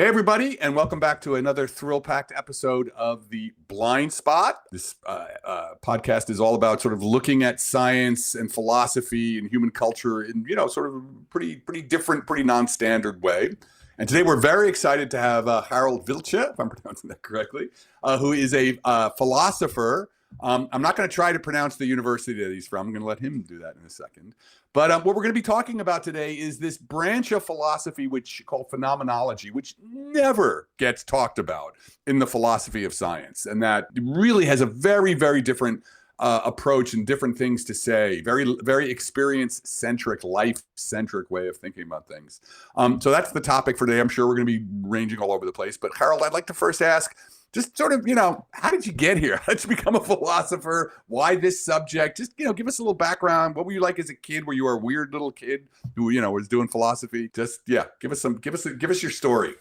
Hey, everybody, and welcome back to another thrill-packed episode of The Blind Spot. This podcast is all about sort of looking at science and philosophy and human culture in, sort of a pretty different, pretty non-standard way. And today we're very excited to have Harald Wiltsche, if I'm pronouncing that correctly, who is a philosopher. I'm not going to try to pronounce the university that he's from. I'm going to let him do that in a second. But what we're going to be talking about today is this branch of philosophy called phenomenology, which never gets talked about in the philosophy of science. And that really has a very, very different approach and different things to say, very, very experience-centric, life-centric way of thinking about things. So that's the topic for today. I'm sure we're going to be ranging all over the place. But Harald, I'd like to first ask, just sort of, how did you get here? How did you become a philosopher? Why this subject? Just, give us a little background. What were you like as a kid? Were you a weird little kid who, was doing philosophy? Just, give us your story.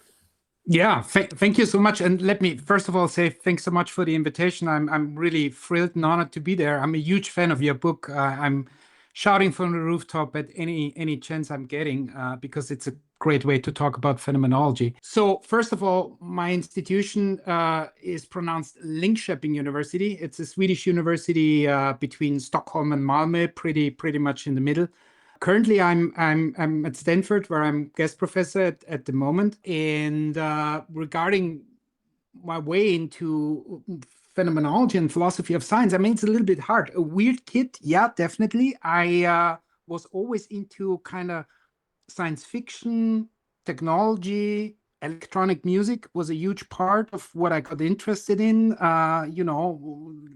Yeah, thank you so much. And let me first of all say thanks so much for the invitation. I'm really thrilled and honored to be there. I'm a huge fan of your book. I'm shouting from the rooftop at any chance I'm getting because it's a great way to talk about phenomenology. So first of all, my institution is pronounced Linköping University. It's a Swedish university between Stockholm and Malmö, pretty much in the middle. Currently, I'm at Stanford, where I'm guest professor at the moment. And regarding my way into phenomenology and philosophy of science, I mean, it's a little bit hard. A weird kid, yeah, definitely. I was always into kind of science fiction, technology, electronic music was a huge part of what I got interested in,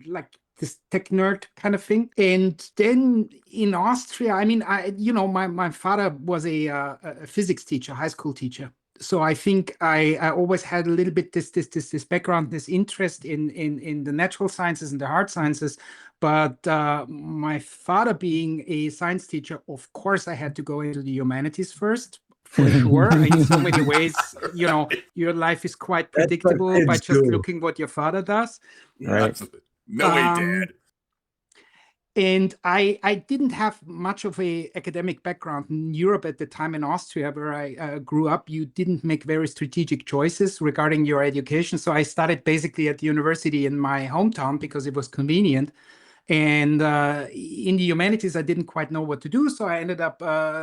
like this tech nerd kind of thing. And then in Austria, I mean, my father was a physics teacher, high school teacher. So I think I always had a little bit this background, this interest in the natural sciences and the hard sciences. But my father being a science teacher, of course, I had to go into the humanities first, for sure. In so many ways, your life is quite predictable by just looking what your father does. Right. Absolutely. No way, Dad. And I didn't have much of a academic background in Europe at the time. In Austria, where I grew up, you didn't make very strategic choices regarding your education. So I started basically at the university in my hometown because it was convenient. And in the humanities, I didn't quite know what to do. So I ended up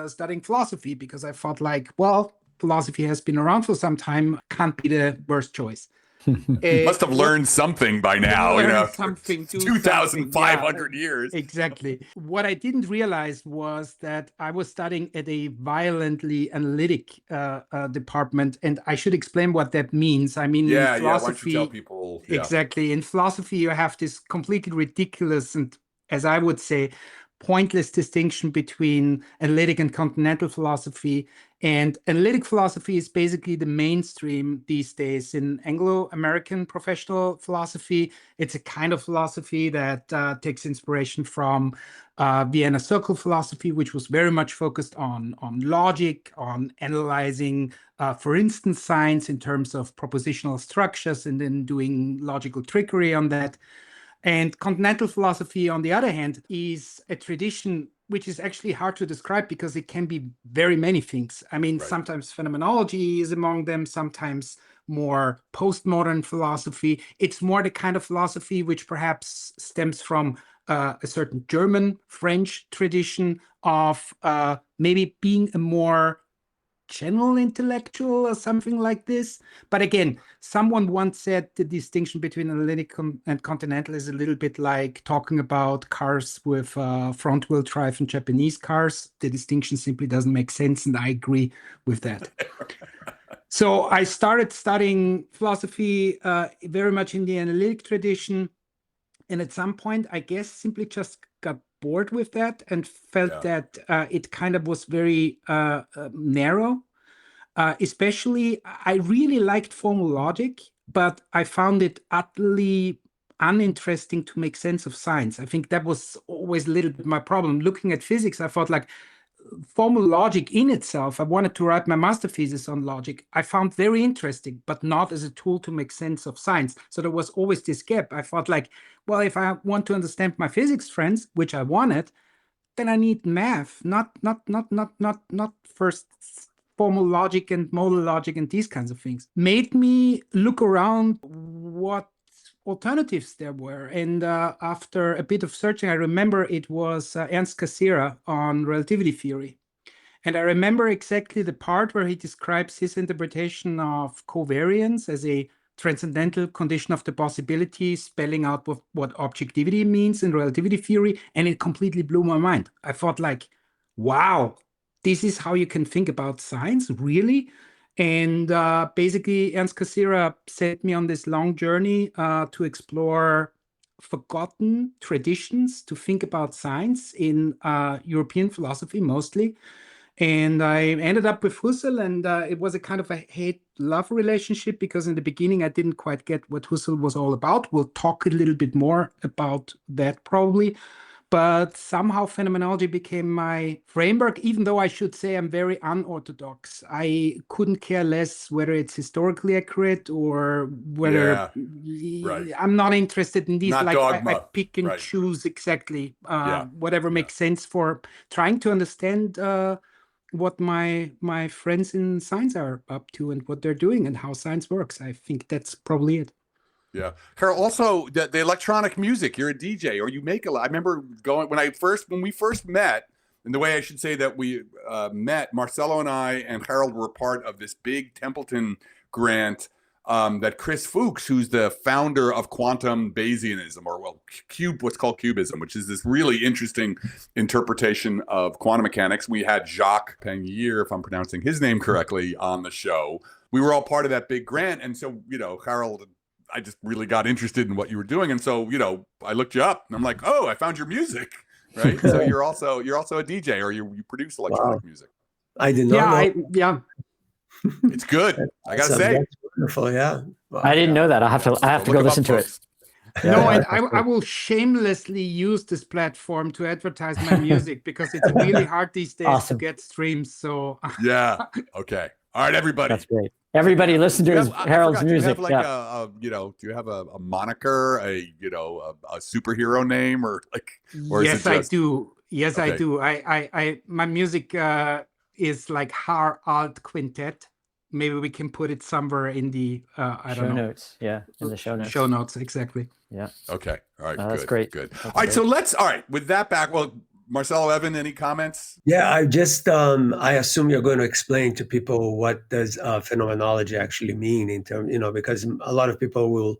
studying philosophy because I thought philosophy has been around for some time, can't be the worst choice. Must have learned something by now, something 2,500 years. Exactly. What I didn't realize was that I was studying at a violently analytic department, and I should explain what that means. I mean, in philosophy, why don't you tell people? Yeah. Exactly. In philosophy, you have this completely ridiculous and, as I would say, pointless distinction between analytic and continental philosophy. And analytic philosophy is basically the mainstream these days in Anglo-American professional philosophy. It's a kind of philosophy that takes inspiration from Vienna Circle philosophy, which was very much focused on logic, on analyzing, for instance, science in terms of propositional structures and then doing logical trickery on that. And continental philosophy, on the other hand, is a tradition which is actually hard to describe because it can be very many things. I mean, Sometimes phenomenology is among them, sometimes more postmodern philosophy. It's more the kind of philosophy which perhaps stems from a certain German, French tradition of maybe being a more general intellectual or something like this. But again, someone once said the distinction between analytical and continental is a little bit like talking about cars with front-wheel drive and Japanese cars. The distinction simply doesn't make sense, and I agree with that. So I started studying philosophy very much in the analytic tradition. And at some point, I guess, simply just got bored with that and felt that it kind of was very narrow. Especially, I really liked formal logic, but I found it utterly uninteresting to make sense of science. I think that was always a little bit my problem. Looking at physics, I thought formal logic in itself, I wanted to write my master thesis on logic. I found very interesting, but not as a tool to make sense of science. So there was always this gap. I thought if I want to understand my physics friends, which I wanted, then I need math, not first formal logic and modal logic and these kinds of things, made me look around what alternatives there were. And after a bit of searching, I remember it was Ernst Cassirer on relativity theory. And I remember exactly the part where he describes his interpretation of covariance as a transcendental condition of the possibility, spelling out what objectivity means in relativity theory. And it completely blew my mind. I thought like, wow, this is how you can think about science, really? And basically, Ernst Cassirer sent me on this long journey to explore forgotten traditions to think about science in European philosophy mostly. And I ended up with Husserl, and it was a kind of a hate-love relationship because in the beginning I didn't quite get what Husserl was all about. We'll talk a little bit more about that probably. But somehow phenomenology became my framework, even though I should say I'm very unorthodox. I couldn't care less whether it's historically accurate or whether I'm not interested in these. Not like dogma. I pick and choose exactly whatever makes sense for trying to understand what my friends in science are up to and what they're doing and how science works. I think that's probably it. Yeah. Carl, also the electronic music, you're a DJ or you make a lot. I remember going when we first met, and the way I should say that we met, Marcelo and I and Harald were part of this big Templeton grant that Chris Fuchs, who's the founder of quantum Bayesianism, or what's called cubism, which is this really interesting interpretation of quantum mechanics. We had Jacques Penier, if I'm pronouncing his name correctly, on the show. We were all part of that big grant. And so, Harald, I just really got interested in what you were doing. And so, I looked you up and I'm like, oh, I found your music, right? So you're also a DJ or you produce electronic music. I did not know. It's good. I got to say. That's wonderful, yeah. Wow. I didn't know that. I have to go listen to it. No, and I will shamelessly use this platform to advertise my music because it's really hard these days to get streams. So yeah. Okay. All right, everybody. That's great. Everybody listen to Harald's music. Do you have do you have a moniker, a superhero name or yes, I do. Yes, okay. I do. I my music is like Harald Quintet. Maybe we can put it somewhere in the show notes. Yeah, in the show notes. Show notes, exactly. Yeah. Okay. All right. That's great. Good. That's all right. Great. So with that back. Well, Marcelo, Evan, any comments? Yeah, I just I assume you're going to explain to people what does phenomenology actually mean in terms, because a lot of people will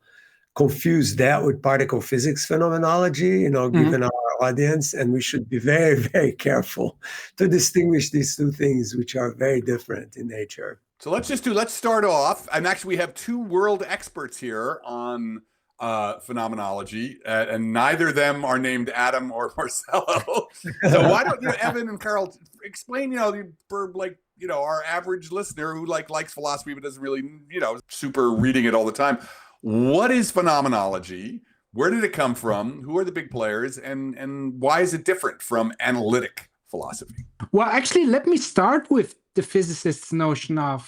confuse that with particle physics phenomenology, given our audience, and we should be very, very careful to distinguish these two things, which are very different in nature. So let's start off, and actually we have two world experts here on phenomenology, and neither of them are named Adam or Marcelo. So why don't Evan and Carl explain, for our average listener who likes philosophy but doesn't really, super reading it all the time. What is phenomenology? Where did it come from? Who are the big players? And why is it different from analytic philosophy? Well, actually, let me start with the physicist's notion of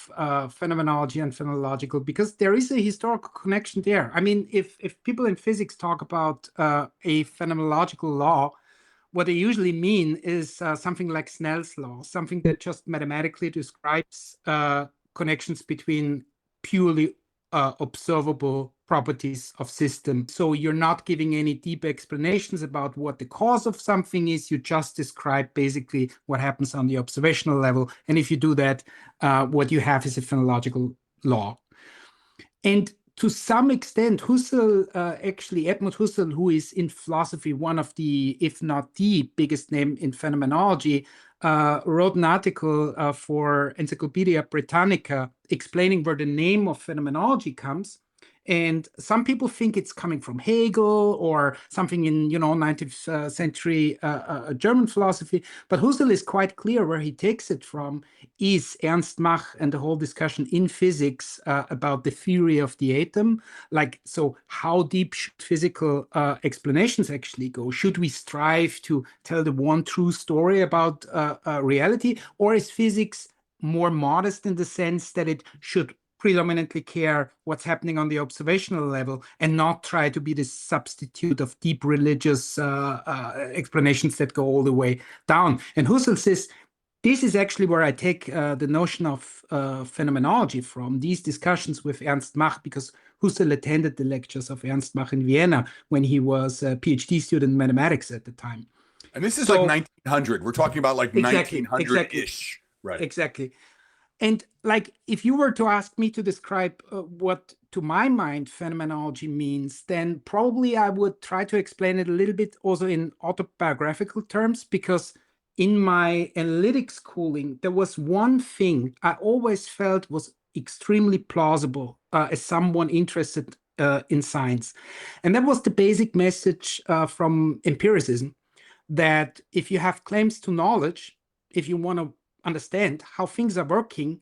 phenomenology and phenomenological, because there is a historical connection there. I mean, if people in physics talk about a phenomenological law, what they usually mean is something like Snell's law, something that just mathematically describes connections between purely observable properties of systems. So you're not giving any deep explanations about what the cause of something is. You just describe basically what happens on the observational level. And if you do that, what you have is a phenomenological law. And to some extent, Husserl, Edmund Husserl, who is in philosophy one of the, if not the biggest name in phenomenology, wrote an article for Encyclopedia Britannica explaining where the name of phenomenology comes. And some people think it's coming from Hegel or something in, 19th century German philosophy. But Husserl is quite clear where he takes it from is Ernst Mach and the whole discussion in physics about the theory of the atom. So how deep should physical explanations actually go? Should we strive to tell the one true story about reality? Or is physics more modest in the sense that it should predominantly care what's happening on the observational level and not try to be the substitute of deep religious explanations that go all the way down? And Husserl says this is actually where I take the notion of phenomenology from, these discussions with Ernst Mach, because Husserl attended the lectures of Ernst Mach in Vienna when he was a PhD student in mathematics at the time. And this is like 1900. We're talking about like 1900-ish. Right. Exactly. And like, if you were to ask me to describe what, to my mind, phenomenology means, then probably I would try to explain it a little bit also in autobiographical terms, because in my analytic schooling, there was one thing I always felt was extremely plausible as someone interested in science. And that was the basic message from empiricism, that if you have claims to knowledge, if you want to understand how things are working,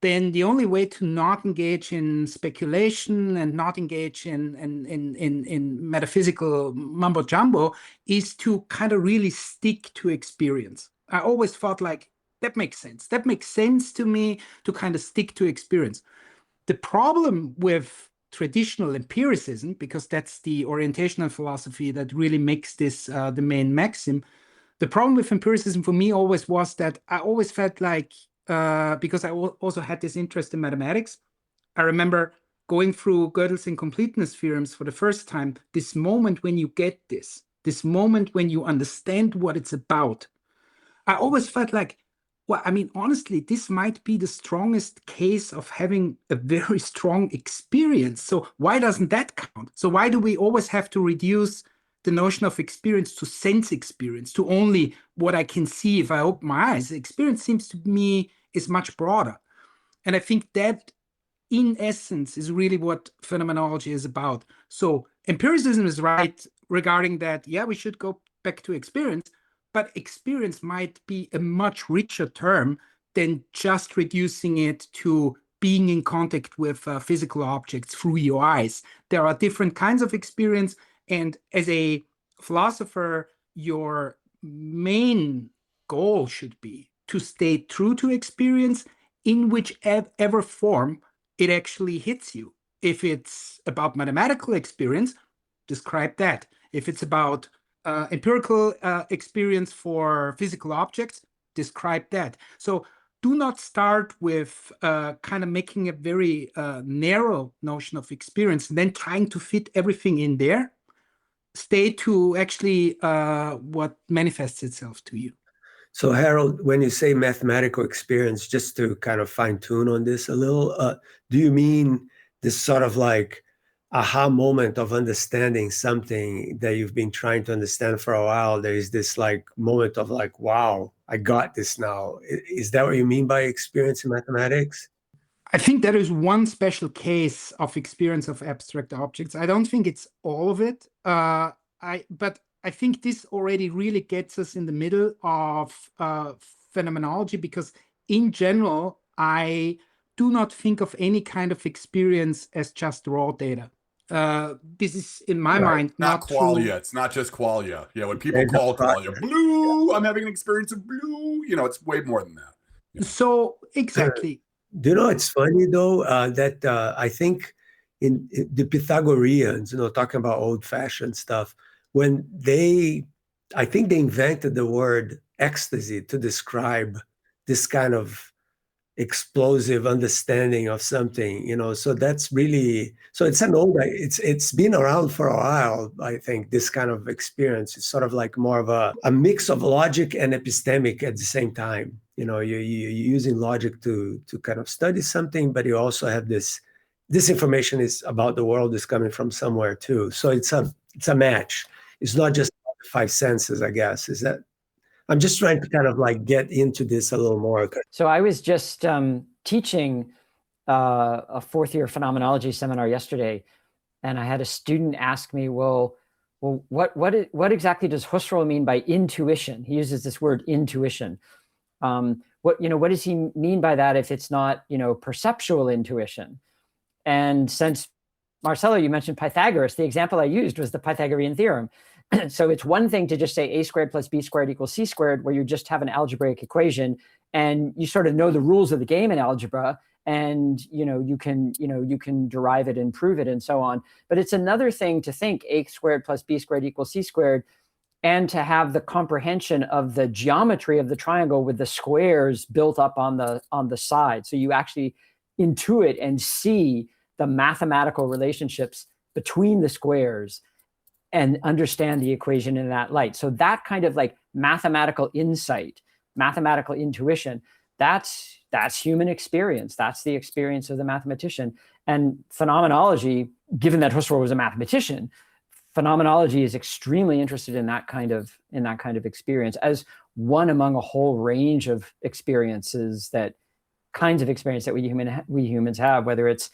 then the only way to not engage in speculation and not engage in metaphysical mumbo jumbo is to kind of really stick to experience. I always thought like, that makes sense. That makes sense to me, to kind of stick to experience. The problem with traditional empiricism, because that's the orientational philosophy that really makes this the main maxim, the problem with empiricism for me always was that I always felt like, because I also had this interest in mathematics, I remember going through Gödel's incompleteness theorems for the first time, this moment when you get this moment when you understand what it's about, I always felt like, well, I mean, honestly, this might be the strongest case of having a very strong experience. So why doesn't that count? So why do we always have to reduce the notion of experience to sense experience, to only what I can see if I open my eyes? The experience seems to me is much broader. And I think that in essence is really what phenomenology is about. So empiricism is right regarding that, yeah, we should go back to experience, but experience might be a much richer term than just reducing it to being in contact with physical objects through your eyes. There are different kinds of experience, and as a philosopher, your main goal should be to stay true to experience in whichever form it actually hits you. If it's about mathematical experience, describe that. If it's about empirical experience for physical objects, describe that. So do not start with kind of making a very narrow notion of experience and then trying to fit everything in there. Stay to actually what manifests itself to you. So Harald, when you say mathematical experience, just to kind of fine tune on this a little, do you mean this sort of like aha moment of understanding something that you've been trying to understand for a while? There is this like moment of like, wow, I got this now. Is that what you mean by experience in mathematics? I think that is one special case of experience of abstract objects. I don't think it's all of it. But I think this already really gets us in the middle of phenomenology, because in general, I do not think of any kind of experience as just raw data. This is, in my mind, not qualia. true. It's not just qualia. Yeah, when people call qualia blue, I'm having an experience of blue. You know, it's way more than that. Yeah. So exactly. Do you know, it's funny though, that I think in the Pythagoreans, talking about old-fashioned stuff, when I think they invented the word ecstasy to describe this kind of explosive understanding of something, so that's really, so it's been around for a while. I think this kind of experience is sort of like more of a mix of logic and epistemic at the same time. You're using logic to kind of study something, but you also have this information is about the world is coming from somewhere too. So it's a match. It's not just five senses, I guess. Is that? I'm just trying to kind of like get into this a little more. So I was just teaching a fourth year phenomenology seminar yesterday, and I had a student ask me, well, what exactly does Husserl mean by intuition? He uses this word intuition. What does he mean by that if it's not, perceptual intuition? And since Marcelo, you mentioned Pythagoras, the example I used was the Pythagorean theorem. So it's one thing to just say a squared plus b squared equals c squared, where you just have an algebraic equation and you sort of know the rules of the game in algebra, and you can derive it and prove it and so on. But it's another thing to think a squared plus b squared equals c squared and to have the comprehension of the geometry of the triangle with the squares built up on the side. So you actually intuit and see the mathematical relationships between the squares and understand the equation in that light. So that kind of like mathematical insight, mathematical intuition, that's human experience. That's the experience of the mathematician. And phenomenology, given that Husserl was a mathematician, phenomenology is extremely interested in that kind of experience as one among a whole range of experiences, that kinds of experience that we humans have, whether it's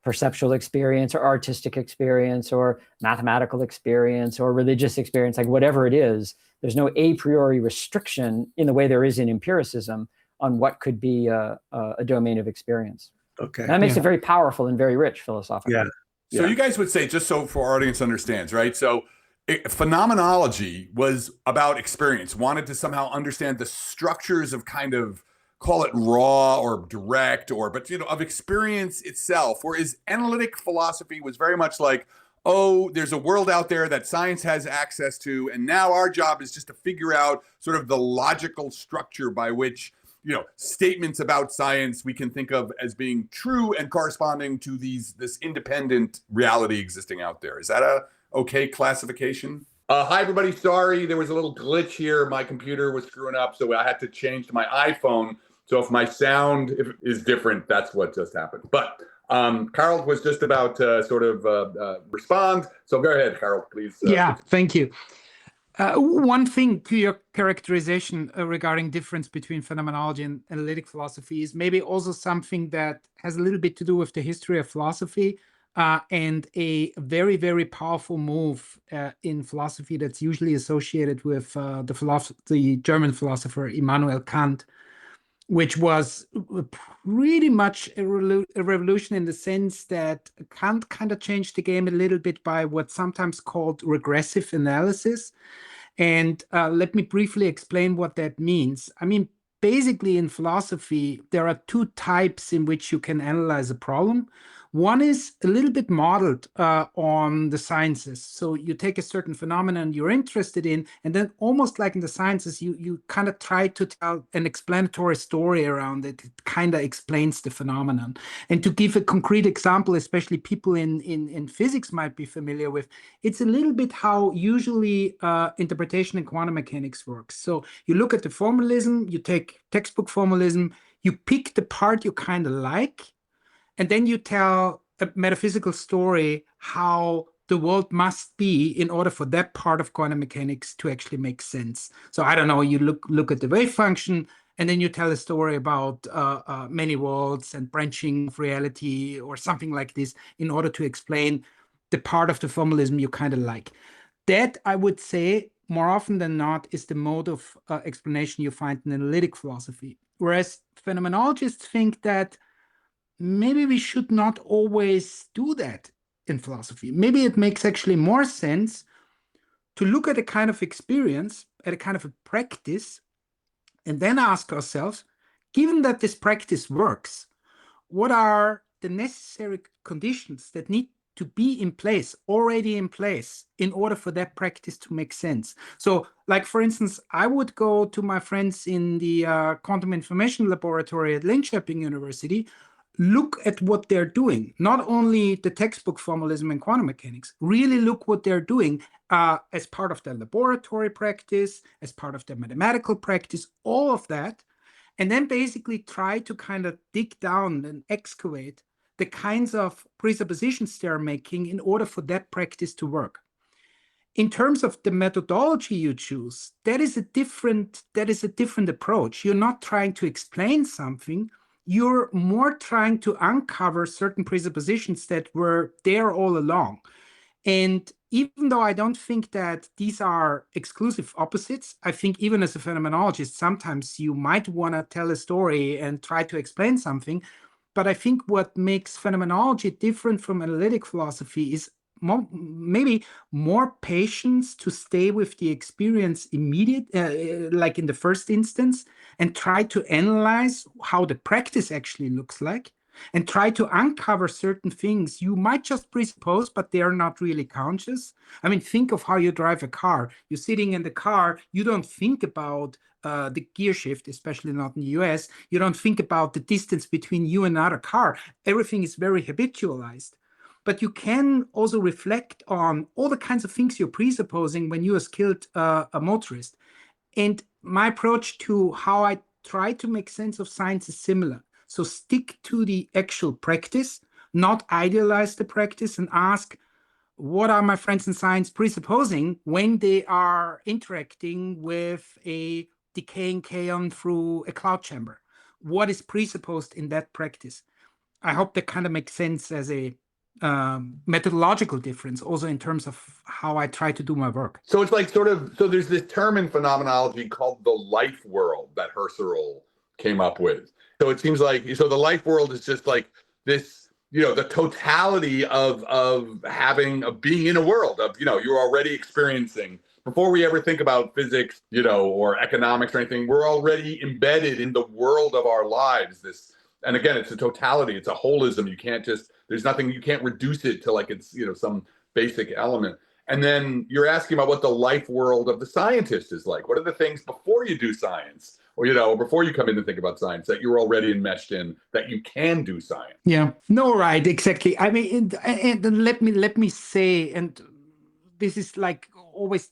perceptual experience or artistic experience or mathematical experience or religious experience, like whatever it is. There's no a priori restriction in the way there is in empiricism on what could be a domain of experience. Okay. And that makes it very powerful and very rich philosophically. Yeah. So you guys would say, just so for our audience understands, right? So phenomenology was about experience, wanted to somehow understand the structures of kind of, call it raw or direct, but of experience itself. Whereas analytic philosophy was very much like, oh, there's a world out there that science has access to, and now our job is just to figure out sort of the logical structure by which statements about science we can think of as being true and corresponding to this independent reality existing out there. Is that a okay classification? Hi, everybody. Sorry, there was a little glitch here. My computer was screwing up, so I had to change to my iPhone. So if my sound is different, that's what just happened. But Harald was just about to sort of respond. So go ahead, Harald, please. Yeah, thank you. One thing to your characterization regarding difference between phenomenology and analytic philosophy is maybe also something that has a little bit to do with the history of philosophy and a very, very powerful move in philosophy that's usually associated with the German philosopher Immanuel Kant, which was pretty much a revolution in the sense that Kant kind of changed the game a little bit by what's sometimes called regressive analysis. And let me briefly explain what that means. I mean, basically in philosophy, there are two types in which you can analyze a problem. One is a little bit modeled on the sciences. So you take a certain phenomenon you're interested in, and then almost like in the sciences, you kind of try to tell an explanatory story around it. It kind of explains the phenomenon. And to give a concrete example, especially people in physics might be familiar with, it's a little bit how usually interpretation in quantum mechanics works. So you look at the formalism, you take textbook formalism, you pick the part you kind of like, and then you tell a metaphysical story how the world must be in order for that part of quantum mechanics to actually make sense. So I don't know, you look at the wave function, and then you tell a story about many worlds and branching of reality or something like this in order to explain the part of the formalism you kind of like. That, I would say, more often than not, is the mode of explanation you find in analytic philosophy. Whereas phenomenologists think that maybe we should not always do that in philosophy. Maybe it makes actually more sense to look at a kind of experience, at a kind of a practice, and then ask ourselves, given that this practice works, what are the necessary conditions that need to be in place, already in place, in order for that practice to make sense? So, like, for instance, I would go to my friends in the quantum information laboratory at Linköping University, look at what they're doing, not only the textbook formalism and quantum mechanics, really look what they're doing as part of their laboratory practice, as part of their mathematical practice, all of that, and then basically try to kind of dig down and excavate the kinds of presuppositions they're making in order for that practice to work. In terms of the methodology you choose, that is a different approach. You're not trying to explain something. You're more trying to uncover certain presuppositions that were there all along. And even though I don't think that these are exclusive opposites, I think even as a phenomenologist, sometimes you might want to tell a story and try to explain something. But I think what makes phenomenology different from analytic philosophy is maybe more patience to stay with the experience like in the first instance, and try to analyze how the practice actually looks like, and try to uncover certain things you might just presuppose, but they are not really conscious. I mean, think of how you drive a car. You're sitting in the car, you don't think about the gear shift, especially not in the US. You don't think about the distance between you and another car. Everything is very habitualized. But you can also reflect on all the kinds of things you're presupposing when you are skilled a motorist. And my approach to how I try to make sense of science is similar. So stick to the actual practice, not idealize the practice, and ask, what are my friends in science presupposing when they are interacting with a decaying kaon through a cloud chamber? What is presupposed in that practice? I hope that kind of makes sense as a methodological difference, also in terms of how I try to do my work. So it's like so there's this term in phenomenology called the life world that Husserl came up with. So it seems like, the life world is just like this, the totality of being in a world of, you're already experiencing. Before we ever think about physics, or economics or anything, we're already embedded in the world of our lives. And again, it's a totality, it's a holism. You can't you can't reduce it to like it's, some basic element. And then you're asking about what the life world of the scientist is like. What are the things before you do science, or before you come in to think about science, that you're already enmeshed in, that you can do science? Yeah, no, right, exactly. I mean, and let me say, and this is like always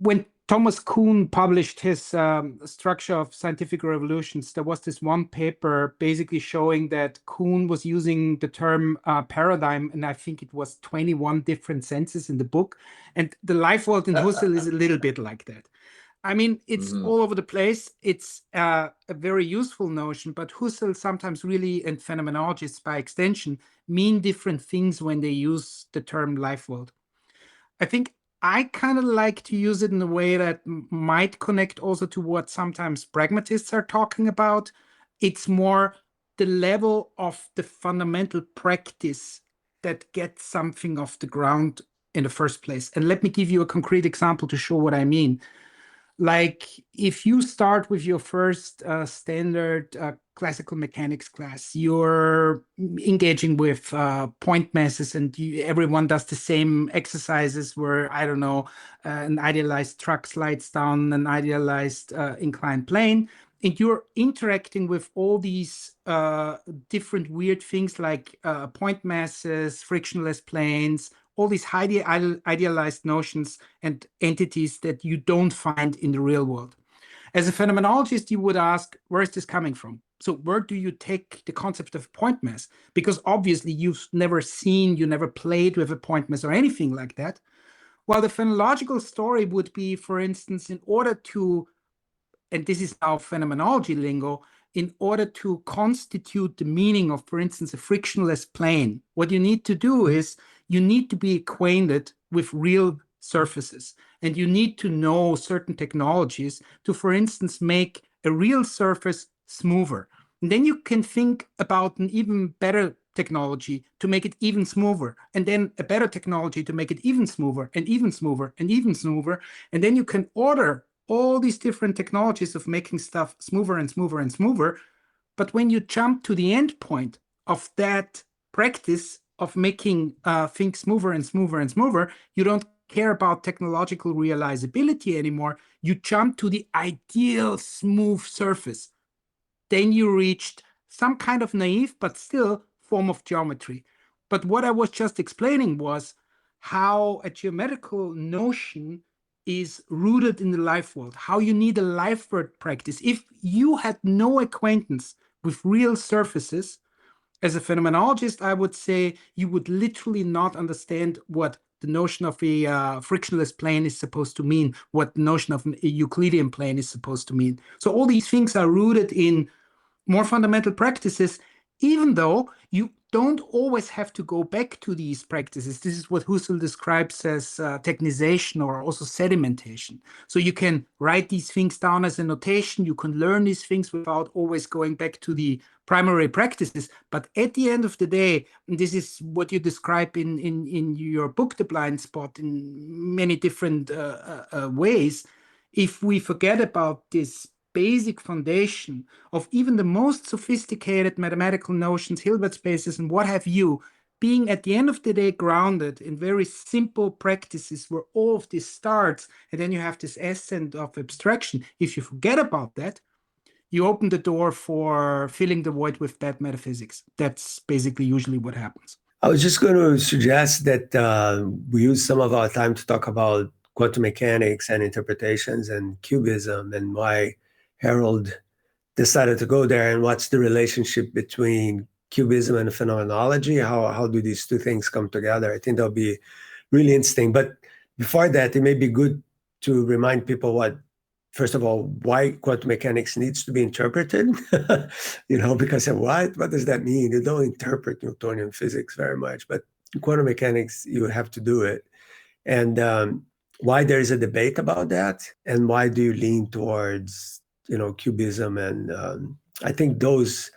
when Thomas Kuhn published his Structure of Scientific Revolutions, there was this one paper basically showing that Kuhn was using the term paradigm, and I think it was 21 different senses in the book. And the life world in Husserl is a little bit like that. I mean, it's all over the place. It's a very useful notion, but Husserl sometimes really, and phenomenologists by extension, mean different things when they use the term life world. I think I kind of like to use it in a way that might connect also to what sometimes pragmatists are talking about. It's more the level of the fundamental practice that gets something off the ground in the first place. And let me give you a concrete example to show what I mean. Like if you start with your first standard classical mechanics class, you're engaging with point masses, and everyone does the same exercises where, I don't know, an idealized truck slides down an idealized inclined plane, and you're interacting with all these different weird things like point masses, frictionless planes, all these highly idealized notions and entities that you don't find in the real world. As a phenomenologist, you would ask, where is this coming from? So where do you take the concept of point mass? Because obviously you've never seen, you never played with a point mass or anything like that. Well, the phenomenological story would be, for instance, in order to, and this is now phenomenology lingo, in order to constitute the meaning of, for instance, a frictionless plane, what you need to do is you need to be acquainted with real surfaces, and you need to know certain technologies to, for instance, make a real surface smoother. And then you can think about an even better technology to make it even smoother, and then a better technology to make it even smoother and even smoother and even smoother. And then you can order all these different technologies of making stuff smoother and smoother and smoother. But when you jump to the end point of that practice of making things smoother and smoother and smoother, you don't care about technological realizability anymore. You jump to the ideal smooth surface. Then you reached some kind of naive, but still form of geometry. But what I was just explaining was how a geometrical notion is rooted in the life world, how you need a life world practice. If you had no acquaintance with real surfaces, as a phenomenologist, I would say you would literally not understand what the notion of a frictionless plane is supposed to mean, what the notion of a Euclidean plane is supposed to mean. So all these things are rooted in more fundamental practices, even though you don't always have to go back to these practices. This is what Husserl describes as technization, or also sedimentation. So you can write these things down as a notation. You can learn these things without always going back to the primary practices. But at the end of the day, and this is what you describe in your book, The Blind Spot, in many different ways, if we forget about this basic foundation of even the most sophisticated mathematical notions, Hilbert spaces, and what have you, being at the end of the day grounded in very simple practices where all of this starts, and then you have this ascent of abstraction. If you forget about that, you open the door for filling the void with bad metaphysics. That's basically usually what happens. I was just going to suggest that we use some of our time to talk about quantum mechanics and interpretations and cubism and why Harald decided to go there and what's the relationship between cubism and phenomenology. How do these two things come together? I think that'll be really interesting. But before that, it may be good to remind people first of all, why quantum mechanics needs to be interpreted. Because what does that mean? You don't interpret Newtonian physics very much, but quantum mechanics, you have to do it. And why there is a debate about that, and why do you lean towards, cubism? And I think those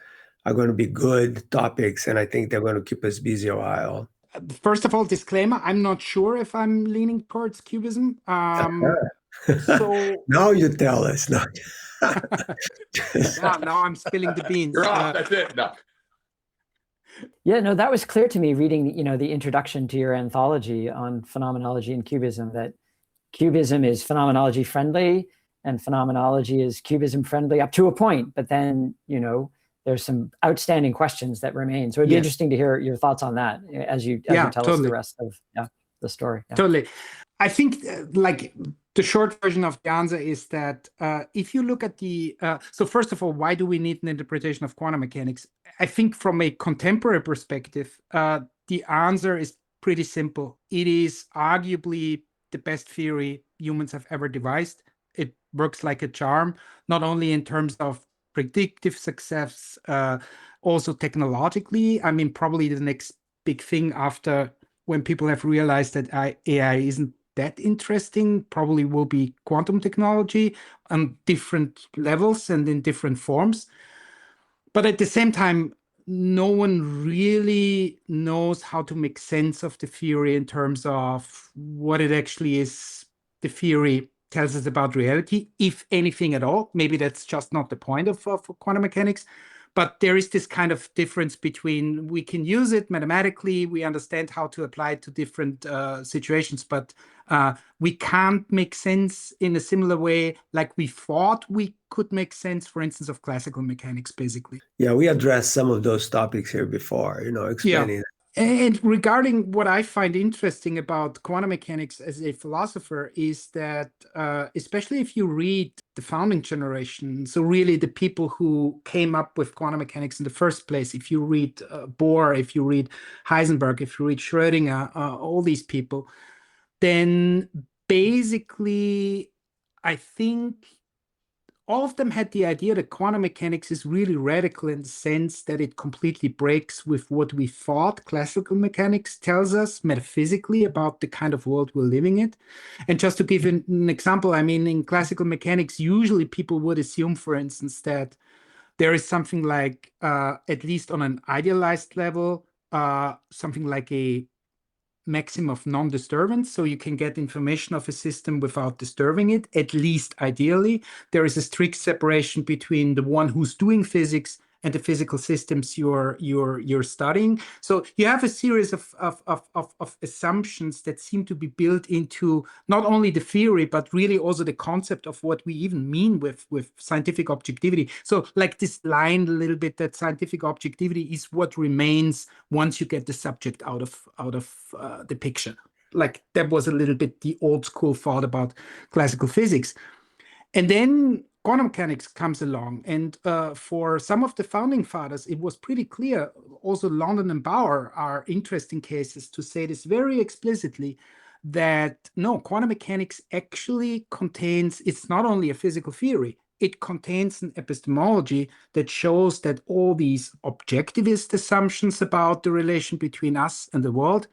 are going to be good topics, and I think they're going to keep us busy a while. First of all, disclaimer, I'm not sure if I'm leaning towards cubism. So now you tell us. No. now I'm spilling the beans. You're off. That's it. No. Yeah, no, that was clear to me reading, the introduction to your anthology on phenomenology and cubism, that cubism is phenomenology friendly and phenomenology is cubism friendly up to a point. But then, there's some outstanding questions that remain. So it'd be interesting to hear your thoughts on that as you tell us the rest of the story. Yeah. Totally. I think the short version of the answer is that if you look at so first of all, why do we need an interpretation of quantum mechanics? I think from a contemporary perspective, the answer is pretty simple. It is arguably the best theory humans have ever devised. It works like a charm, not only in terms of predictive success, also technologically. I mean, probably the next big thing after when people have realized that AI isn't that interesting, probably will be quantum technology on different levels and in different forms. But at the same time, no one really knows how to make sense of the theory in terms of what it actually is the theory tells us about reality, if anything at all. Maybe that's just not the point of quantum mechanics. But there is this kind of difference between we can use it mathematically, we understand how to apply it to different situations, but we can't make sense in a similar way like we thought we could make sense, for instance, of classical mechanics, basically. Yeah, we addressed some of those topics here before, explaining that. And regarding what I find interesting about quantum mechanics as a philosopher is that, especially if you read the founding generation, so really the people who came up with quantum mechanics in the first place, if you read Bohr, if you read Heisenberg, if you read Schrödinger, all these people, then basically, I think all of them had the idea that quantum mechanics is really radical in the sense that it completely breaks with what we thought classical mechanics tells us metaphysically about the kind of world we're living in. And just to give an example, I mean, in classical mechanics, usually people would assume, for instance, that there is something like, at least on an idealized level, something like a maximum of non-disturbance, so you can get information of a system without disturbing it, at least ideally. There is a strict separation between the one who's doing physics and the physical systems you're studying. So you have a series of assumptions that seem to be built into not only the theory, but really also the concept of what we even mean with scientific objectivity. So like this line a little bit that scientific objectivity is what remains once you get the subject out of the picture. Like that was a little bit the old school thought about classical physics. And then quantum mechanics comes along, and for some of the founding fathers, it was pretty clear. Also, London and Bauer are interesting cases to say this very explicitly, that no, quantum mechanics actually contains, it's not only a physical theory, it contains an epistemology that shows that all these objectivist assumptions about the relation between us and the world,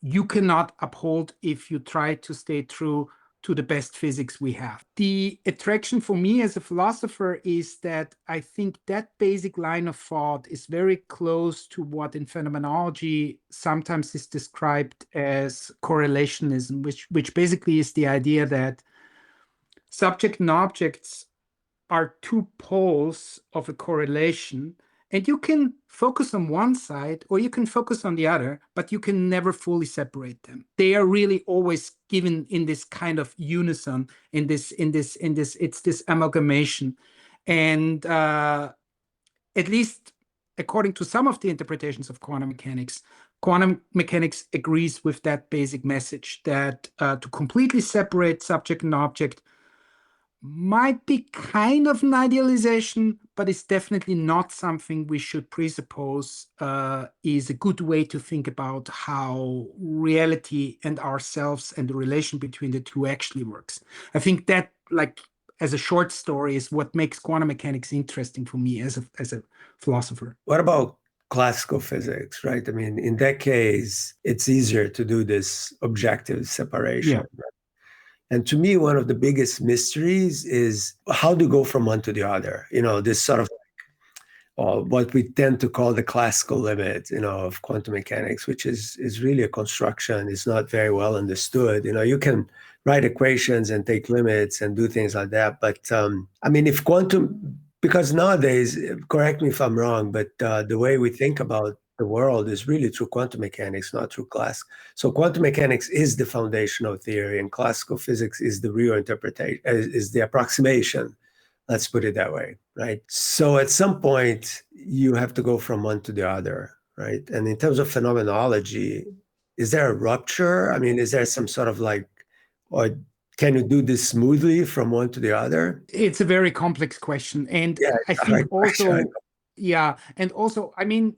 you cannot uphold if you try to stay true to the best physics we have. The attraction for me as a philosopher is that I think that basic line of thought is very close to what in phenomenology sometimes is described as correlationism, which basically is the idea that subject and objects are two poles of a correlation, and you can focus on one side or you can focus on the other, but you can never fully separate them. They are really always given in this kind of unison, it's this amalgamation. And at least according to some of the interpretations of quantum mechanics agrees with that basic message that to completely separate subject and object might be kind of an idealization, but it's definitely not something we should presuppose is a good way to think about how reality and ourselves and the relation between the two actually works. I think that, like, as a short story, is what makes quantum mechanics interesting for me as a philosopher. What about classical physics, right? I mean, in that case, it's easier to do this objective separation. Yeah. Right? And to me, one of the biggest mysteries is how to go from one to the other. This sort of what we tend to call the classical limit, of quantum mechanics, which is really a construction. It's not very well understood. You can write equations and take limits and do things like that. But I mean, if quantum, because nowadays, correct me if I'm wrong, but the way we think about the world is really through quantum mechanics, not through class. So quantum mechanics is the foundational theory, and classical physics is the real interpretation, is the approximation. Let's put it that way, right? So at some point, you have to go from one to the other, right? And in terms of phenomenology, is there a rupture? I mean, is there some sort of or can you do this smoothly from one to the other? It's a very complex question. And Yeah, I think also, yeah, and also, I mean,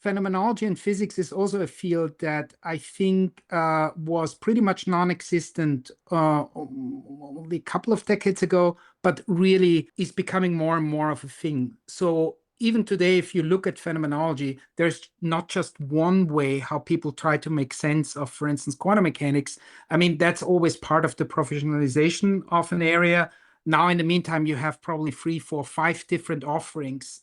phenomenology and physics is also a field that I think was pretty much non-existent only a couple of decades ago, but really is becoming more and more of a thing. So even today, if you look at phenomenology, there's not just one way how people try to make sense of, for instance, quantum mechanics. I mean, that's always part of the professionalization of an area. Now, in the meantime, you have probably 3, 4, 5 different offerings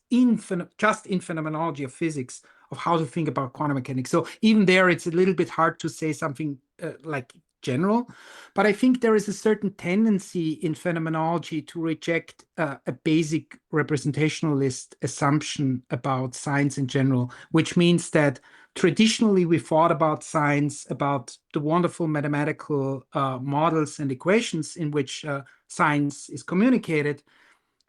just in phenomenology of physics of how to think about quantum mechanics. So even there, it's a little bit hard to say something like general, but I think there is a certain tendency in phenomenology to reject a basic representationalist assumption about science in general, which means that traditionally we thought about science, about the wonderful mathematical models and equations in which science is communicated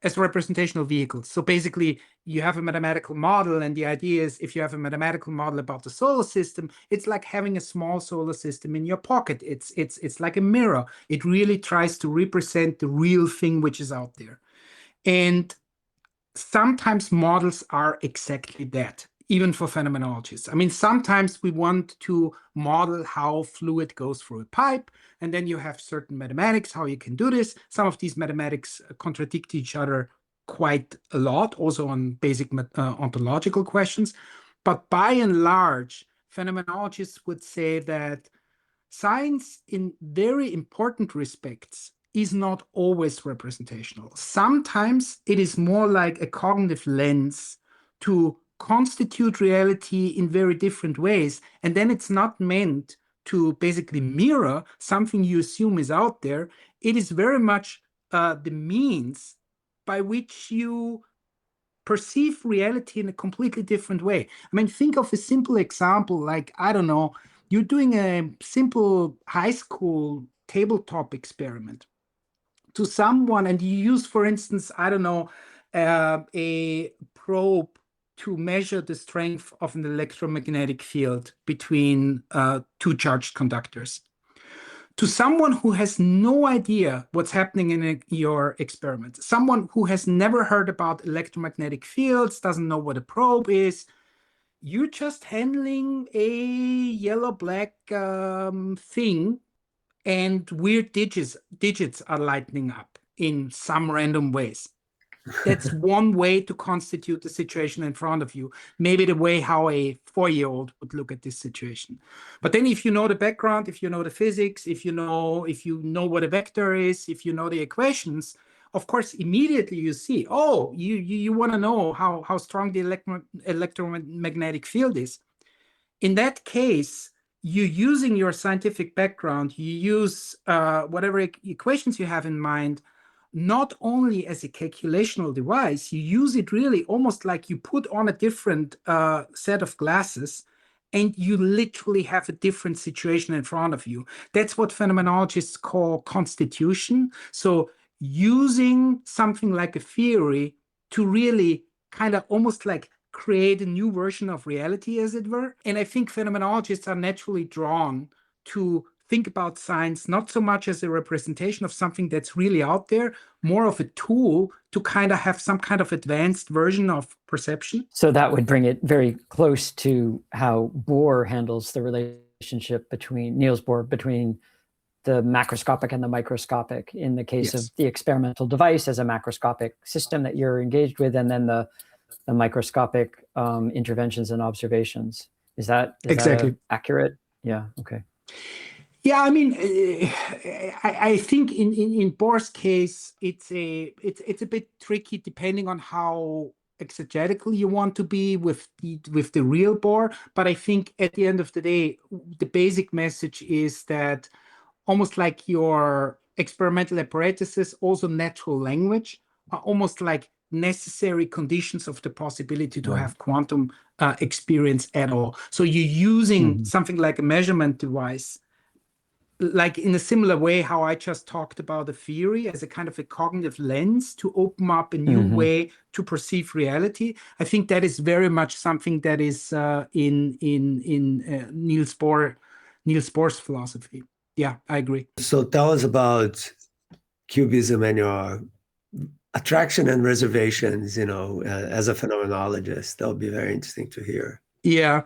as representational vehicles. So basically, you have a mathematical model, and the idea is if you have a mathematical model about the solar system, it's like having a small solar system in your pocket. It's like a mirror. It really tries to represent the real thing which is out there. And sometimes models are exactly that, even for phenomenologists. I mean, sometimes we want to model how fluid goes through a pipe, and then you have certain mathematics, how you can do this. Some of these mathematics contradict each other quite a lot, also on basic ontological questions. But by and large, phenomenologists would say that science, in very important respects, is not always representational. Sometimes it is more like a cognitive lens to constitute reality in very different ways. And then it's not meant to basically mirror something you assume is out there. It is very much the means by which you perceive reality in a completely different way. I mean, think of a simple example like, I don't know, you're doing a simple high school tabletop experiment to someone, and you use, for instance, I don't know, a probe to measure the strength of an electromagnetic field between two charged conductors. To someone who has no idea what's happening in your experiment, someone who has never heard about electromagnetic fields, doesn't know what a probe is, you're just handling a yellow-black thing, and weird digits are lighting up in some random ways. That's one way to constitute the situation in front of you. Maybe the way how a 4-year-old would look at this situation. But then if you know the background, if you know the physics, if you know what a vector is, if you know the equations, of course, immediately you see, oh, you want to know how strong the electromagnetic field is. In that case, you're using your scientific background, you use whatever equations you have in mind, not only as a calculational device, you use it really almost like you put on a different set of glasses and you literally have a different situation in front of you. That's what phenomenologists call constitution. So using something like a theory to really kind of almost like create a new version of reality, as it were. And I think phenomenologists are naturally drawn to think about science not so much as a representation of something that's really out there, more of a tool to kind of have some kind of advanced version of perception. So that would bring it very close to how Bohr handles the relationship between Niels Bohr, between the macroscopic and the microscopic in the case of the experimental device as a macroscopic system that you're engaged with, and then the microscopic interventions and observations. Is that exactly accurate? Yeah. Okay. Yeah, I mean, I think in Bohr's case, it's a bit tricky depending on how exegetical you want to be with the real Bohr. But I think at the end of the day, the basic message is that almost like your experimental apparatuses, also natural language, are almost like necessary conditions of the possibility to have quantum experience at all. So you're using something like a measurement device, like in a similar way how I just talked about the theory as a kind of a cognitive lens to open up a new way to perceive reality. I think that is very much something that is in Niels Bohr's philosophy. Yeah, I agree. So tell us about cubism and your attraction and reservations, as a phenomenologist. That would be very interesting to hear. Yeah.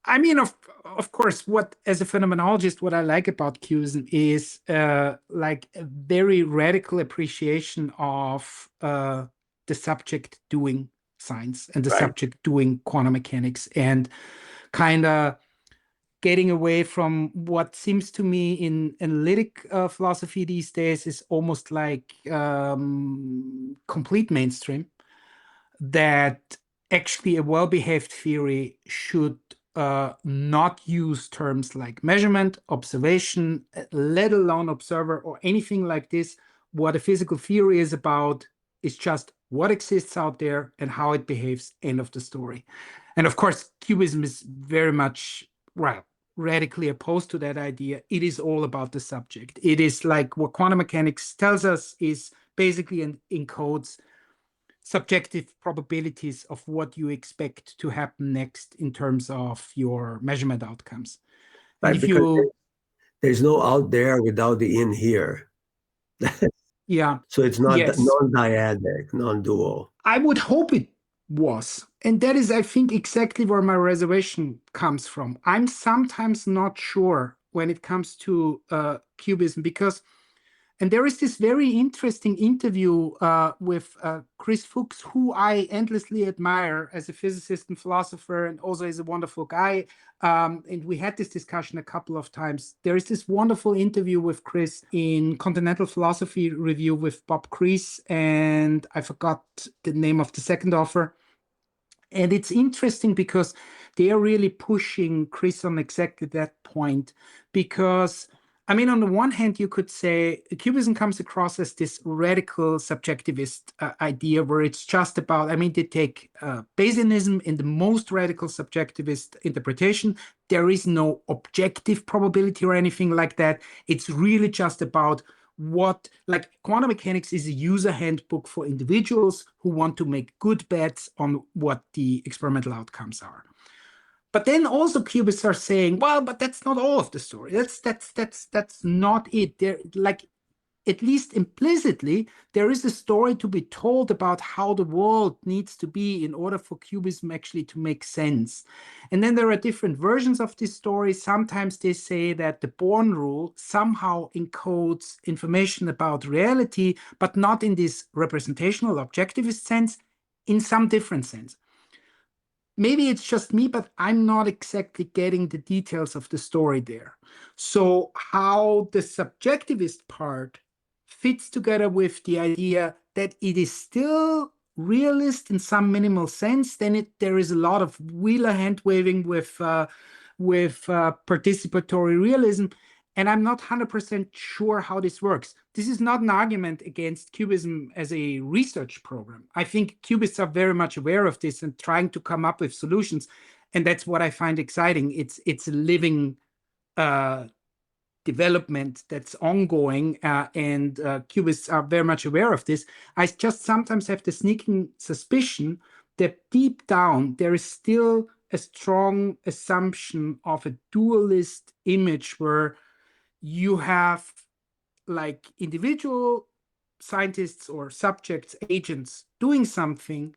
I mean, of course, as a phenomenologist, what I like about cubism is like a very radical appreciation of the subject doing science and the subject doing quantum mechanics, and kind of getting away from what seems to me in analytic philosophy these days is almost like complete mainstream, that actually a well-behaved theory should not use terms like measurement, observation, let alone observer or anything like this. What a physical theory is about is just what exists out there and how it behaves, end of the story. And of course, cubism is very much, radically opposed to that idea. It is all about the subject. It is like what quantum mechanics tells us is basically encodes subjective probabilities of what you expect to happen next in terms of your measurement outcomes. Right, and if there's no out there without the in here. Yeah. So it's not non-dyadic, non-dual. I would hope it was. And that is, I think, exactly where my reservation comes from. I'm sometimes not sure when it comes to cubism, because and there is this very interesting interview with Chris Fuchs, who I endlessly admire as a physicist and philosopher, and also is a wonderful guy. And we had this discussion a couple of times. There is this wonderful interview with Chris in Continental Philosophy Review with Bob Crease, and I forgot the name of the second author. And it's interesting because they are really pushing Chris on exactly that point, because I mean, on the one hand, you could say cubism comes across as this radical subjectivist idea where it's just about, I mean, they take Bayesianism in the most radical subjectivist interpretation. There is no objective probability or anything like that. It's really just about what, like quantum mechanics is a user handbook for individuals who want to make good bets on what the experimental outcomes are. But then also cubists are saying, well, but that's not all of the story. That's not it. There, like, at least implicitly, there is a story to be told about how the world needs to be in order for cubism actually to make sense. And then there are different versions of this story. Sometimes they say that the Born rule somehow encodes information about reality, but not in this representational objectivist sense, in some different sense. Maybe it's just me, but I'm not exactly getting the details of the story there. So how the subjectivist part fits together with the idea that it is still realist in some minimal sense, then there is a lot of Wheeler hand waving with participatory realism. And I'm not 100% sure how this works. This is not an argument against Cubism as a research program. I think Cubists are very much aware of this and trying to come up with solutions. And that's what I find exciting. It's a living development that's ongoing, and Cubists are very much aware of this. I just sometimes have the sneaking suspicion that deep down there is still a strong assumption of a dualist image where you have like individual scientists or subjects, agents doing something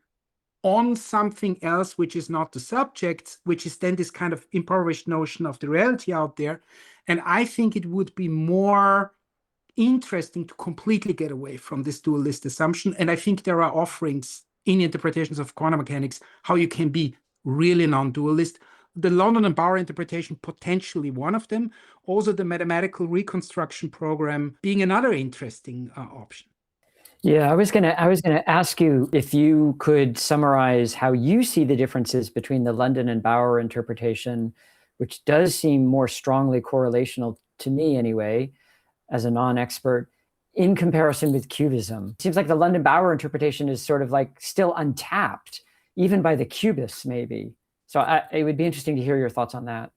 on something else, which is not the subject, which is then this kind of impoverished notion of the reality out there. And I think it would be more interesting to completely get away from this dualist assumption. And I think there are offerings in interpretations of quantum mechanics how you can be really non-dualist. The London and Bauer interpretation, potentially one of them. Also, the mathematical reconstruction program being another interesting option. Yeah, I was gonna ask you if you could summarize how you see the differences between the London and Bauer interpretation, which does seem more strongly correlational to me anyway, as a non-expert, in comparison with Cubism. It seems like the London Bauer interpretation is sort of like still untapped, even by the Cubists, maybe. So it would be interesting to hear your thoughts on that.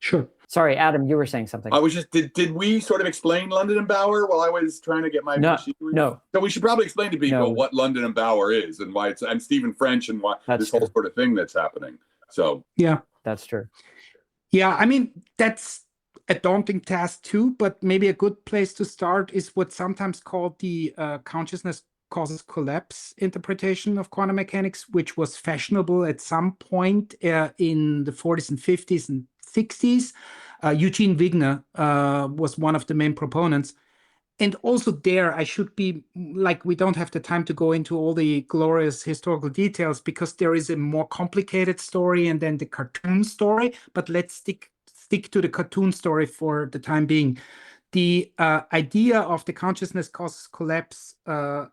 Sure. Sorry, Adam, you were saying something. I was just, did we sort of explain London and Bauer while I was trying to get my machinery? No. So we should probably explain to people what London and Bauer is and why and Stephen French and why this whole sort of thing that's happening. So yeah, that's true. Yeah, I mean, that's a daunting task too, but maybe a good place to start is what's sometimes called the consciousness causes collapse interpretation of quantum mechanics, which was fashionable at some point in the 40s and 50s and 60s. Eugene Wigner was one of the main proponents. And also there, I should be, like, we don't have the time to go into all the glorious historical details because there is a more complicated story and then the cartoon story, but let's stick to the cartoon story for the time being. The idea of the consciousness causes collapse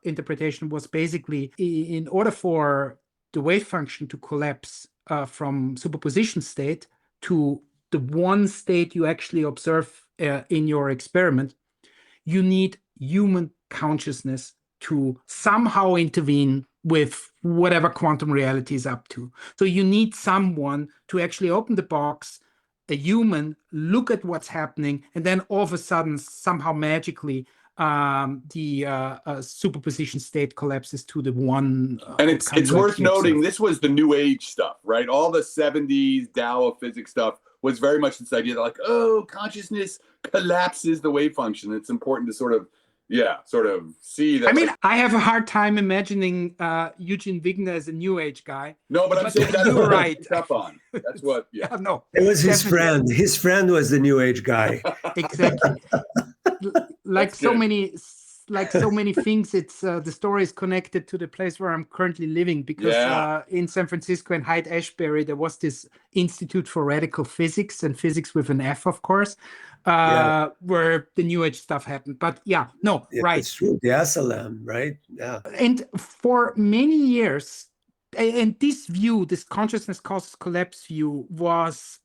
interpretation was basically, in order for the wave function to collapse from superposition state to the one state you actually observe in your experiment, you need human consciousness to somehow intervene with whatever quantum reality is up to. So you need someone to actually open the box, a human, look at what's happening, and then all of a sudden, somehow magically, the superposition state collapses to the one. And it's worth noting, this was the New Age stuff, right? All the 70s Tao of physics stuff was very much this idea that, like, oh, consciousness collapses the wave function. It's important to sort of see that. I mean, I have a hard time imagining Eugene Wigner as a New Age guy. No, but I'm saying that's you're right. Up on. That's what. Yeah. No, it was his friend. His friend was the New Age guy. Exactly. Like so many things, it's the story is connected to the place where I'm currently living because in San Francisco and Haight-Ashbury there was this Institute for Radical Physics, and physics with an F, of course, where the New Age stuff happened. But right, it's true. The SLM, right? Yeah. And for many years, and this view, this consciousness causes collapse view, was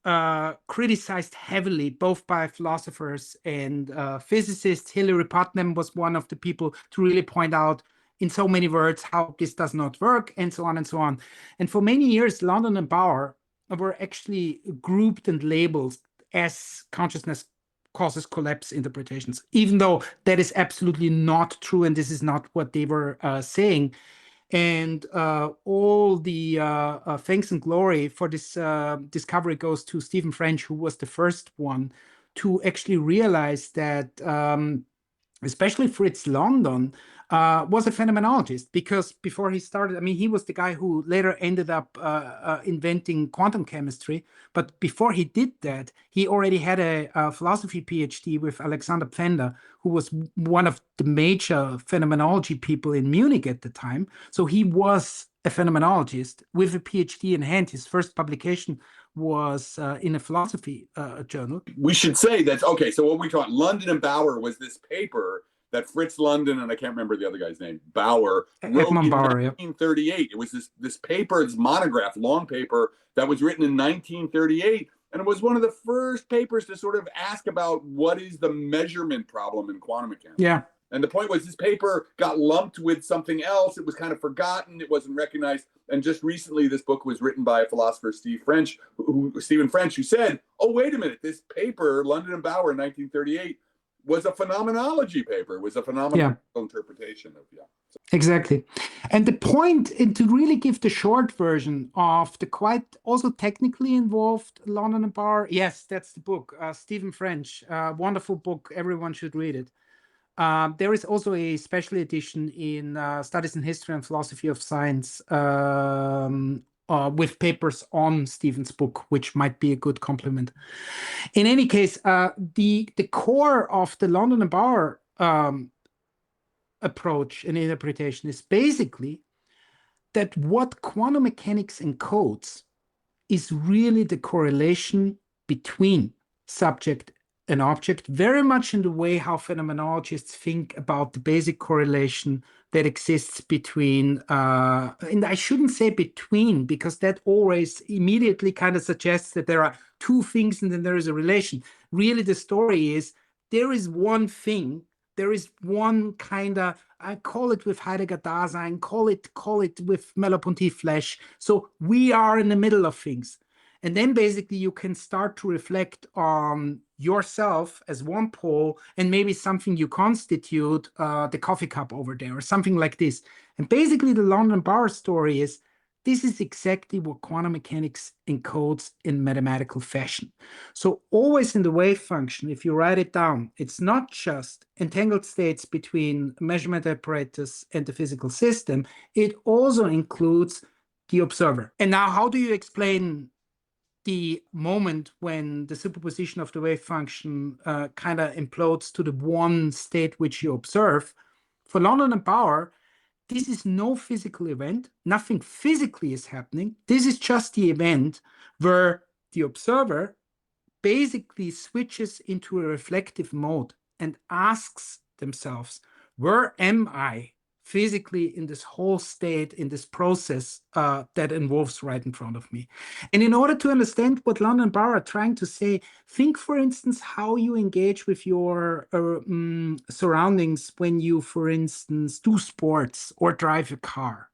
criticized heavily, both by philosophers and physicists. Hilary Putnam was one of the people to really point out in so many words how this does not work, and so on and so on. And for many years, London and Bauer were actually grouped and labeled as consciousness causes collapse interpretations, even though that is absolutely not true, and this is not what they were saying. And all the thanks and glory for this discovery goes to Stephen French, who was the first one to actually realize that especially Fritz London was a phenomenologist, because before he started, I mean, he was the guy who later ended up inventing quantum chemistry. But before he did that, he already had a philosophy PhD with Alexander Pfänder, who was one of the major phenomenology people in Munich at the time. So he was a phenomenologist with a PhD in hand. His first publication was in a philosophy journal. We should say that, okay, so what we taught, London and Bauer, was this paper that Fritz London, and I can't remember the other guy's name, Bauer, wrote in 1938. It was this paper, this monograph, long paper, that was written in 1938 And it was one of the first papers to sort of ask about what is the measurement problem in quantum mechanics. Yeah. And the point was this paper got lumped with something else. It was kind of forgotten. It wasn't recognized. And just recently, this book was written by a philosopher, Stephen French, who said, oh, wait a minute, this paper, London and Bauer in 1938, was a phenomenology paper. It was a phenomenal interpretation of, Exactly. And the point, and to really give the short version of the quite also technically involved London and Bauer, yes, that's the book, Stephen French, wonderful book. Everyone should read it. There is also a special edition in Studies in History and Philosophy of Science with papers on Stephen's book, which might be a good complement. In any case, the core of the London and Bauer approach and interpretation is basically that what quantum mechanics encodes is really the correlation between subject and object, very much in the way how phenomenologists think about the basic correlation that exists between, and I shouldn't say between, because that always immediately kind of suggests that there are two things and then there is a relation. Really, the story is there is one thing. There is one kind of, I call it with Heidegger Dasein, call it with Merleau-Ponty flesh. So we are in the middle of things. And then basically you can start to reflect on yourself as one pole and maybe something you constitute, the coffee cup over there or something like this. And basically the London Bauer story is this is exactly what quantum mechanics encodes in mathematical fashion. So always in the wave function, if you write it down, it's not just entangled states between a measurement apparatus and the physical system. It also includes the observer. And now how do you explain the moment when the superposition of the wave function kind of implodes to the one state which you observe? For London and Bauer, this is no physical event. Nothing physically is happening. This is just the event where the observer basically switches into a reflective mode and asks themselves, where am I physically in this whole state, in this process that involves right in front of me? And in order to understand what London and Bauer are trying to say, think, for instance, how you engage with your surroundings when you, for instance, do sports or drive a car.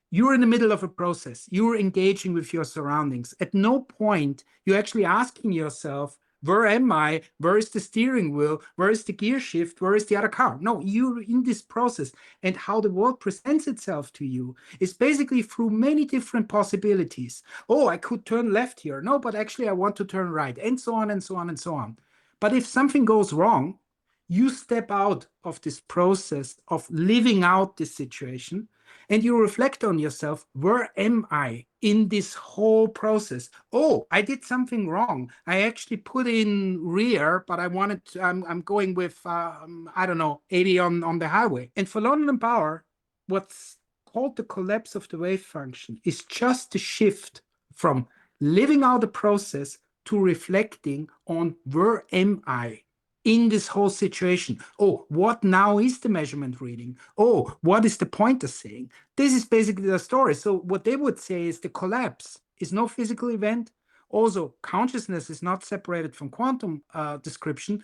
You're in the middle of a process. You're engaging with your surroundings. At no point you're actually asking yourself, where am I? Where is the steering wheel? Where is the gear shift? Where is the other car? No, you're in this process. And how the world presents itself to you is basically through many different possibilities. Oh, I could turn left here. No, but actually I want to turn right, and so on and so on and so on. But if something goes wrong, you step out of this process of living out this situation and you reflect on yourself, where am I in this whole process? Oh, I did something wrong. I actually put in rear, but I wanted to, I'm going with, I don't know, 80 on the highway. And for London and Bauer, what's called the collapse of the wave function is just the shift from living out the process to reflecting on where am I in this whole situation. Oh, what now is the measurement reading? Oh, what is the pointer saying? This is basically the story. So what they would say is the collapse is no physical event. Also, consciousness is not separated from quantum description.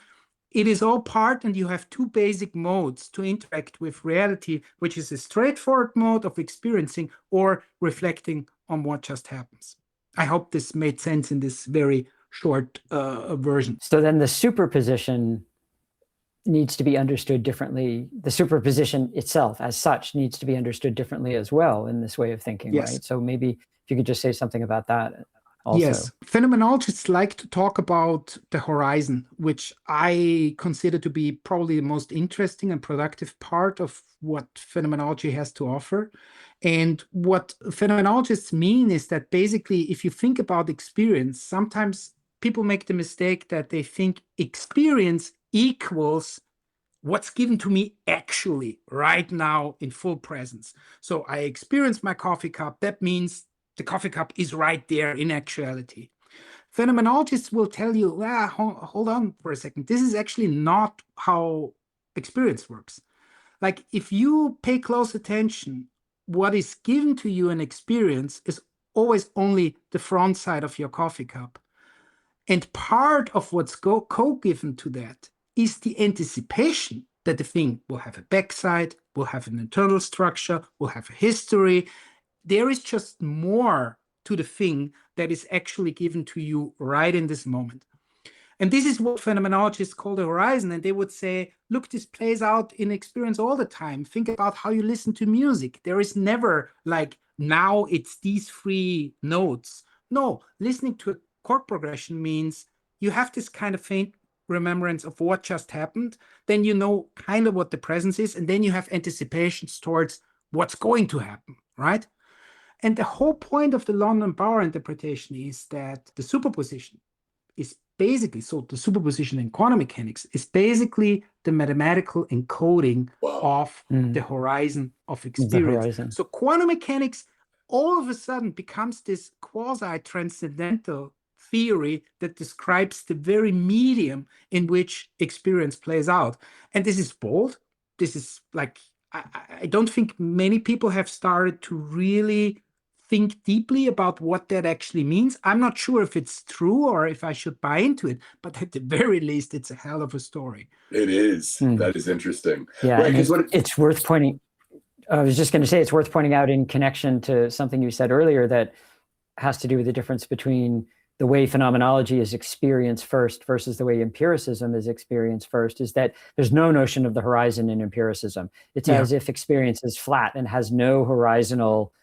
It is all part, and you have two basic modes to interact with reality, which is a straightforward mode of experiencing or reflecting on what just happens. I hope this made sense in this very short version. So then the superposition needs to be understood differently. The superposition itself as such needs to be understood differently as well in this way of thinking, yes. Right? So maybe if you could just say something about that also. Yes, phenomenologists like to talk about the horizon, which I consider to be probably the most interesting and productive part of what phenomenology has to offer. And what phenomenologists mean is that basically, if you think about experience, sometimes people make the mistake that they think experience equals what's given to me actually right now in full presence. So I experience my coffee cup. That means the coffee cup is right there in actuality. Phenomenologists will tell you, hold on for a second. This is actually not how experience works. Like if you pay close attention, what is given to you in experience is always only the front side of your coffee cup. And part of what's co-given to that is the anticipation that the thing will have a backside, will have an internal structure, will have a history. There is just more to the thing that is actually given to you right in this moment. And this is what phenomenologists call the horizon. And they would say, look, this plays out in experience all the time. Think about how you listen to music. There is never like, now it's these three notes. No, listening to a chord progression means you have this kind of faint remembrance of what just happened. Then you know kind of what the presence is. And then you have anticipations towards what's going to happen, right? And the whole point of the London Bower interpretation is that the superposition is basically, so the superposition in quantum mechanics is basically the mathematical encoding of the horizon of experience. So quantum mechanics all of a sudden becomes this quasi-transcendental theory that describes the very medium in which experience plays out. And this is bold. This is like, I don't think many people have started to really think deeply about what that actually means. I'm not sure if it's true or if I should buy into it, but at the very least, it's a hell of a story. It is. That is interesting. Yeah, right, it's worth pointing. I was just going to say it's worth pointing out in connection to something you said earlier that has to do with the difference between the way phenomenology is experienced first versus the way empiricism is experienced first, is that there's no notion of the horizon in empiricism. It's as if experience is flat and has no horizontal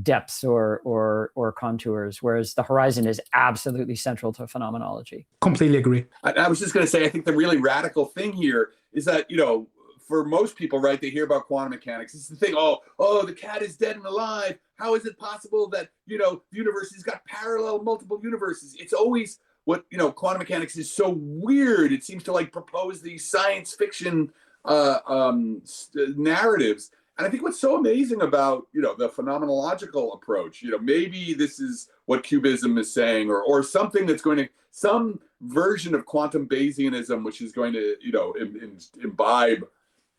depths or contours, whereas the horizon is absolutely central to phenomenology. Completely agree. I was just going to say, I think the really radical thing here is that, you know, for most people, right, they hear about quantum mechanics. It's the thing, oh, the cat is dead and alive. How is it possible that, you know, the universe has got parallel multiple universes? It's always what, you know, quantum mechanics is so weird. It seems to like propose these science fiction narratives. And I think what's so amazing about, you know, the phenomenological approach, you know, maybe this is what Cubism is saying, or something that's going to, some version of quantum Bayesianism, which is going to, you know, imbibe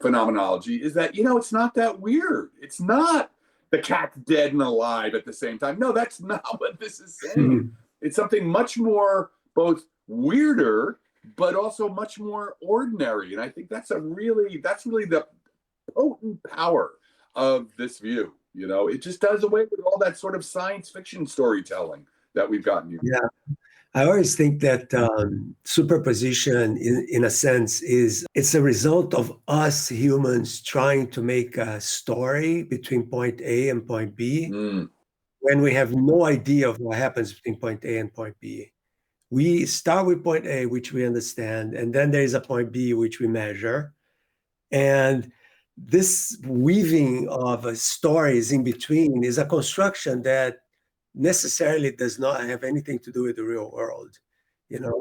phenomenology, is that, you know, it's not that weird. It's not the cat's dead and alive at the same time. No, that's not what this is saying. It's something much more both weirder, but also much more ordinary. And I think that's really the potent power of this view. You know, it just does away with all that sort of science fiction storytelling that we've gotten used to. Yeah. I always think that superposition, in a sense, it's a result of us humans trying to make a story between point A and point B when we have no idea of what happens between point A and point B. We start with point A, which we understand, and then there is a point B, which we measure. And this weaving of stories in between is a construction that necessarily does not have anything to do with the real world, you know?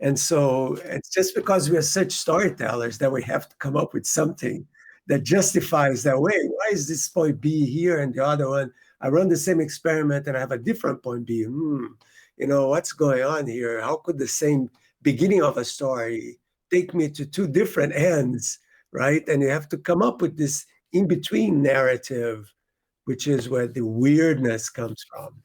And so it's just because we are such storytellers that we have to come up with something that justifies that way. Why is this point B here and the other one? I run the same experiment and I have a different point B. You know, what's going on here? How could the same beginning of a story take me to two different ends, right? And you have to come up with this in-between narrative, which is where the weirdness comes from.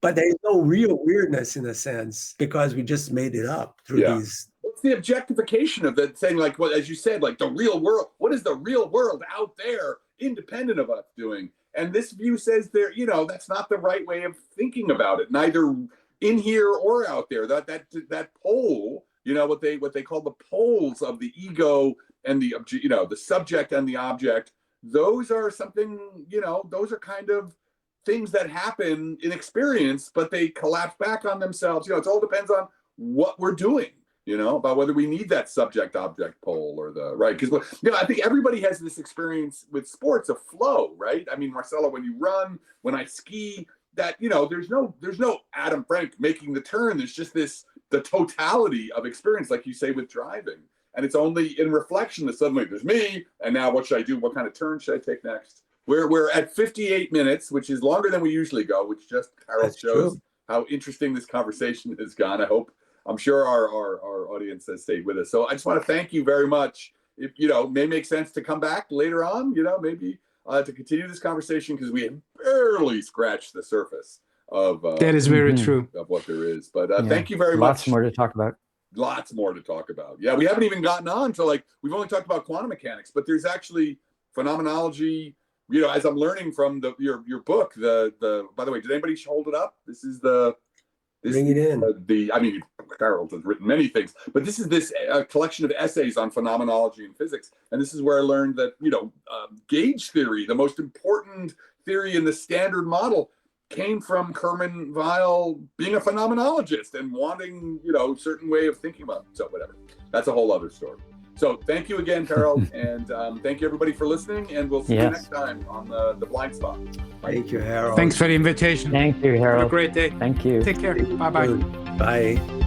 But there is no real weirdness in a sense because we just made it up through these. It's the objectification of that saying, like, what, as you said, like the real world. What is the real world out there, independent of us, doing? And this view says there, you know, that's not the right way of thinking about it, neither in here or out there. That pole, you know, what they call the poles of the ego and the, you know, the subject and the object. Those are something, you know, those are kind of things that happen in experience, but they collapse back on themselves. You know, it all depends on what we're doing, you know, about whether we need that subject-object pole or the, right? Because, you know, I think everybody has this experience with sports of flow, right? I mean, Marcelo, when you run, when I ski, that, you know, there's no Adam Frank making the turn. There's just the totality of experience, like you say, with driving. And it's only in reflection that suddenly there's me, and now what should I do? What kind of turn should I take next? We're at 58 minutes, which is longer than we usually go, which just Harald shows how interesting this conversation has gone. I'm sure our audience has stayed with us. So I just want to thank you very much. If, you know, may make sense to come back later on, you know, maybe to continue this conversation, because we have barely scratched the surface of That is very Mhm. true. of what there is. But Yeah. thank you very Lots much. more to talk about. Lots more to talk about. Yeah, we haven't even gotten on to like, we've only talked about quantum mechanics, but there's actually phenomenology. You know, as I'm learning from your book, the by the way, did anybody hold it up? This is Bring it in. I mean, Harald has written many things, but this is collection of essays on phenomenology and physics, and this is where I learned that gauge theory, the most important theory in the Standard Model, came from Hermann Weyl being a phenomenologist and wanting a certain way of thinking about it. So whatever, that's a whole other story. So thank you again, Harald, and thank you everybody for listening, and we'll see you next time on the Blind Spot. Thank you, Harold. Thanks for the invitation. Thank you, Have a Harold. great day. Thank you. Take care. Bye-bye. Bye.